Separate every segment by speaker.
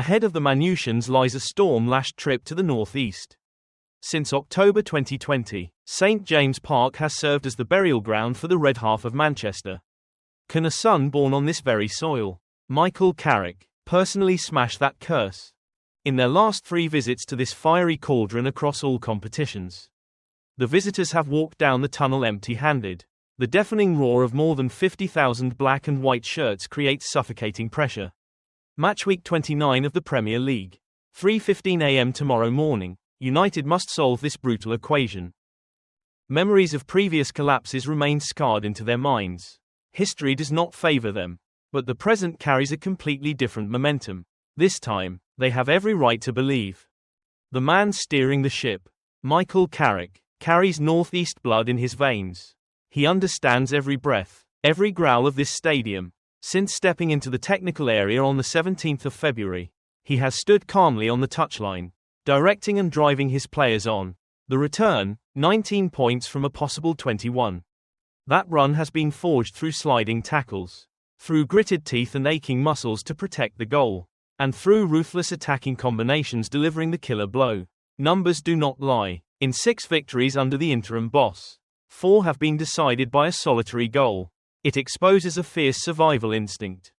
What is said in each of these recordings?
Speaker 1: Ahead of the Manutians lies a storm-lashed trip to the northeast. Since October 2020, St James Park has served as the burial ground for the red half of Manchester. Can a son born on this very soil, Michael Carrick, personally smash that curse? In their last 3 visits to this fiery cauldron across all competitions, the visitors have walked down the tunnel empty-handed. The deafening roar of more than 50,000 black and white shirts creates suffocating pressure. Match week 29 of the Premier League. 3:15 a.m. tomorrow morning. United must solve this brutal equation. Memories of previous collapses remain scarred into their minds. History does not favour them, but the present carries a completely different momentum. This time, they have every right to believe. The man steering the ship, Michael Carrick, carries northeast blood in his veins. He understands every breath, every growl of this stadium. Since stepping into the technical area on the 17th of February, he has stood calmly on the touchline, directing and driving his players on. The return, 19 points from a possible 21. That run has been forged through sliding tackles, through gritted teeth and aching muscles to protect the goal, and through ruthless attacking combinations delivering the killer blow. Numbers do not lie. In 6 victories under the interim boss, 4 have been decided by a solitary goal. It exposes a fierce survival instinct.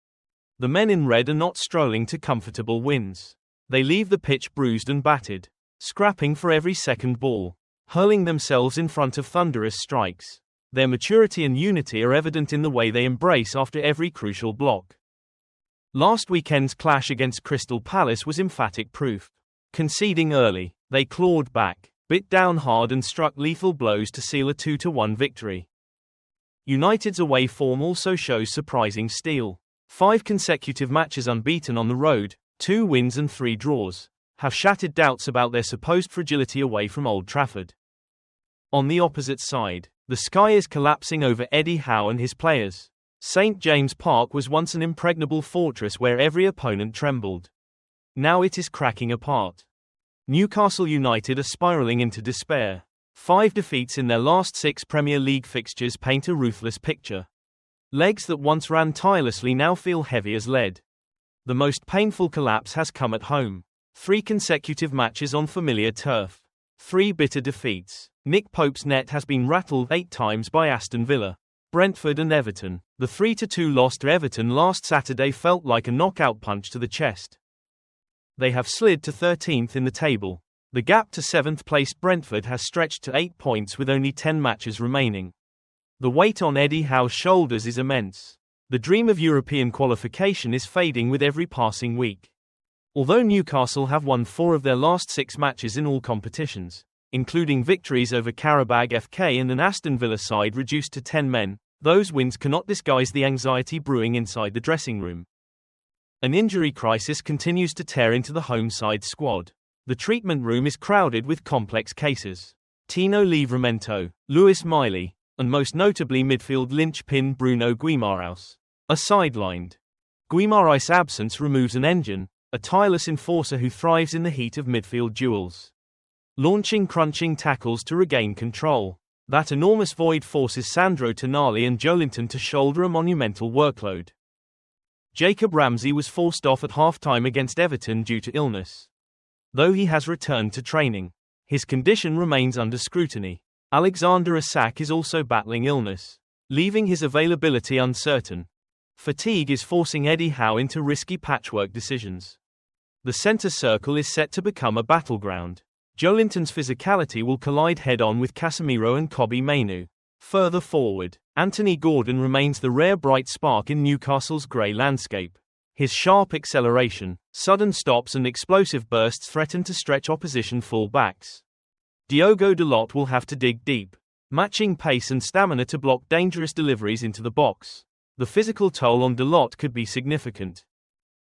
Speaker 1: The men in red are not strolling to comfortable wins. They leave the pitch bruised and battered, scrapping for every second ball, hurling themselves in front of thunderous strikes. Their maturity and unity are evident in the way they embrace after every crucial block. Last weekend's clash against Crystal Palace was emphatic proof. Conceding early, they clawed back, bit down hard and struck lethal blows to seal a 2-1 victory. United's away form also shows surprising steel. 5 consecutive matches unbeaten on the road, 2 wins and 3 draws, have shattered doubts about their supposed fragility away from Old Trafford. On the opposite side, the sky is collapsing over Eddie Howe and his players. St James Park was once an impregnable fortress where every opponent trembled. Now it is cracking apart. Newcastle United are spiralling into despair. 5 defeats in their last 6 Premier League fixtures paint a ruthless picture. Legs that once ran tirelessly now feel heavy as lead. The most painful collapse has come at home. 3 consecutive matches on familiar turf. 3 bitter defeats. Nick Pope's net has been rattled 8 times by Aston Villa, Brentford and Everton. The 3-2 loss to Everton last Saturday felt like a knockout punch to the chest. They have slid to 13th in the table. The gap to 7th-placed Brentford has stretched to 8 points with only 10 matches remaining. The weight on Eddie Howe's shoulders is immense. The dream of European qualification is fading with every passing week. Although Newcastle have won 4 of their last 6 matches in all competitions, including victories over Qarabag FK and an Aston Villa side reduced to 10 men, those wins cannot disguise the anxiety brewing inside the dressing room. An injury crisis continues to tear into the home side squad. The treatment room is crowded with complex cases. Tino Livramento, Lewis Miley, and most notably midfield linchpin Bruno Guimaraes, are sidelined. Guimaraes' absence removes an engine, a tireless enforcer who thrives in the heat of midfield duels, launching crunching tackles to regain control. That enormous void forces Sandro Tonali and Joelinton to shoulder a monumental workload. Jacob Ramsey was forced off at half-time against Everton due to illness. Though he has returned to training, his condition remains under scrutiny. Alexander Isak is also battling illness, leaving his availability uncertain. Fatigue is forcing Eddie Howe into risky patchwork decisions. The centre circle is set to become a battleground. Joelinton's physicality will collide head-on with Casemiro and Kobbie Mainoo. Further forward, Anthony Gordon remains the rare bright spark in Newcastle's grey landscape. His sharp acceleration, sudden stops and explosive bursts threaten to stretch opposition full-backs. Diogo Dalot will have to dig deep, matching pace and stamina to block dangerous deliveries into the box. The physical toll on Dalot could be significant.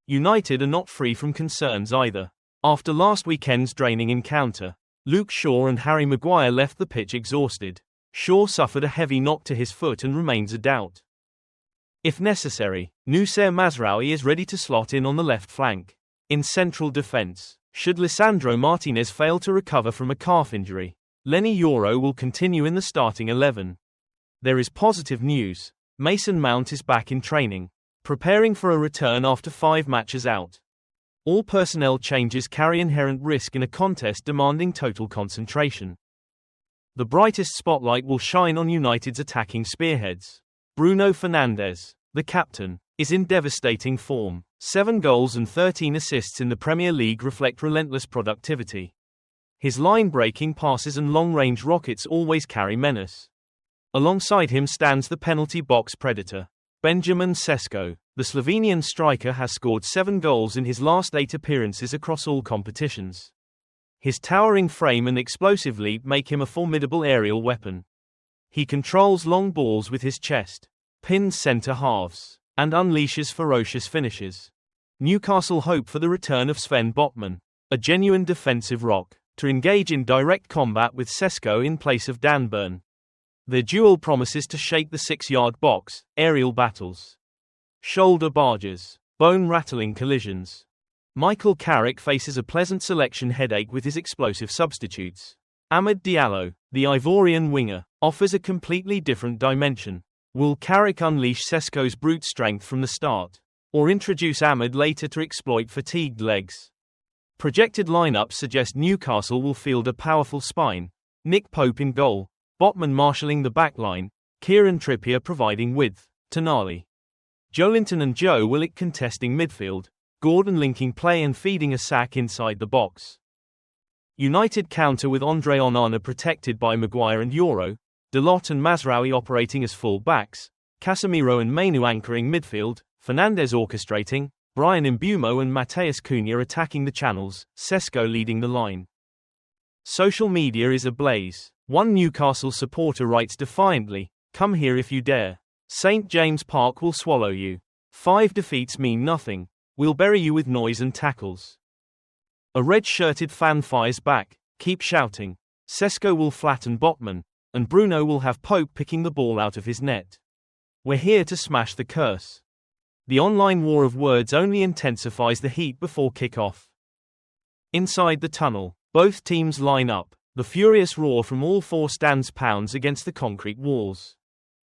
Speaker 1: United are not free from concerns either. After last weekend's draining encounter, Luke Shaw and Harry Maguire left the pitch exhausted. Shaw suffered a heavy knock to his foot and remains a doubt. If necessary, Noussair Mazraoui is ready to slot in on the left flank. In central defense, should Lisandro Martinez fail to recover from a calf injury, Lenny Yoro will continue in the starting 11. There is positive news. Mason Mount is back in training, preparing for a return after 5 matches out. All personnel changes carry inherent risk in a contest demanding total concentration. The brightest spotlight will shine on United's attacking spearheads. Bruno Fernandes, the captain, is in devastating form. 7 goals and 13 assists in the Premier League reflect relentless productivity. His line-breaking passes and long-range rockets always carry menace. Alongside him stands the penalty box predator, Benjamin Šeško. The Slovenian striker has scored 7 goals in his last 8 appearances across all competitions. His towering frame and explosive leap make him a formidable aerial weapon. He controls long balls with his chest, pins centre halves, and unleashes ferocious finishes. Newcastle hope for the return of Sven Botman, a genuine defensive rock, to engage in direct combat with Šeško in place of Dan Burn. Their duel promises to shake the 6-yard box, aerial battles, shoulder barges, bone-rattling collisions. Michael Carrick faces a pleasant selection headache with his explosive substitutes. Amad Diallo, the Ivorian winger, offers a completely different dimension. Will Carrick unleash Šeško's brute strength from the start, or introduce Amad later to exploit fatigued legs? Projected lineups suggest Newcastle will field a powerful spine. Nick Pope in goal, Botman marshalling the backline, Kieran Trippier providing width, Tonali, Joelinton and Joe Willock contesting midfield, Gordon linking play and feeding a sack inside the box. United counter with Andre Onana protected by Maguire and Euro, Drought and Mazraoui operating as full backs, Casemiro and Mainu anchoring midfield, Fernandes orchestrating, Brian Mbeumo and Mateus Cunha attacking the channels, Šeško leading the line. Social media is ablaze. One Newcastle supporter writes defiantly, "Come here if you dare. St. James Park will swallow you. 5 defeats mean nothing. We'll bury you with noise and tackles." A red-shirted fan fires back, "Keep shouting. Šeško will flatten Botman, and Bruno will have Pope picking the ball out of his net. We're here to smash the curse." The online war of words only intensifies the heat before kick-off. Inside the tunnel, both teams line up, the furious roar from all 4 stands pounds against the concrete walls.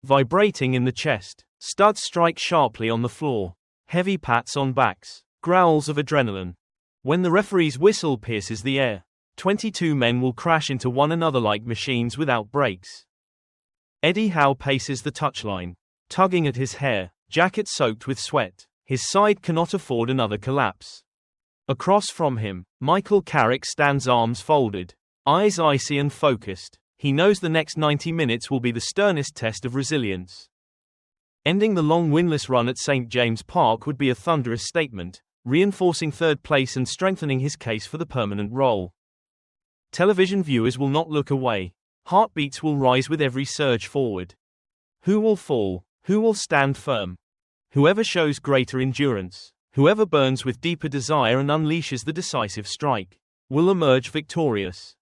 Speaker 1: Vibrating in the chest, studs strike sharply on the floor, heavy pats on backs, growls of adrenaline. When the referee's whistle pierces the air, 22 men will crash into one another like machines without brakes. Eddie Howe paces the touchline, tugging at his hair, jacket soaked with sweat. His side cannot afford another collapse. Across from him, Michael Carrick stands arms folded, eyes icy and focused. He knows the next 90 minutes will be the sternest test of resilience. Ending the long winless run at St. James Park would be a thunderous statement, reinforcing third place and strengthening his case for the permanent role. Television viewers will not look away. Heartbeats will rise with every surge forward. Who will fall? Who will stand firm? Whoever shows greater endurance, whoever burns with deeper desire and unleashes the decisive strike, will emerge victorious.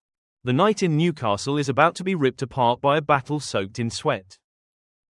Speaker 1: The night in Newcastle is about to be ripped apart by a battle soaked in sweat.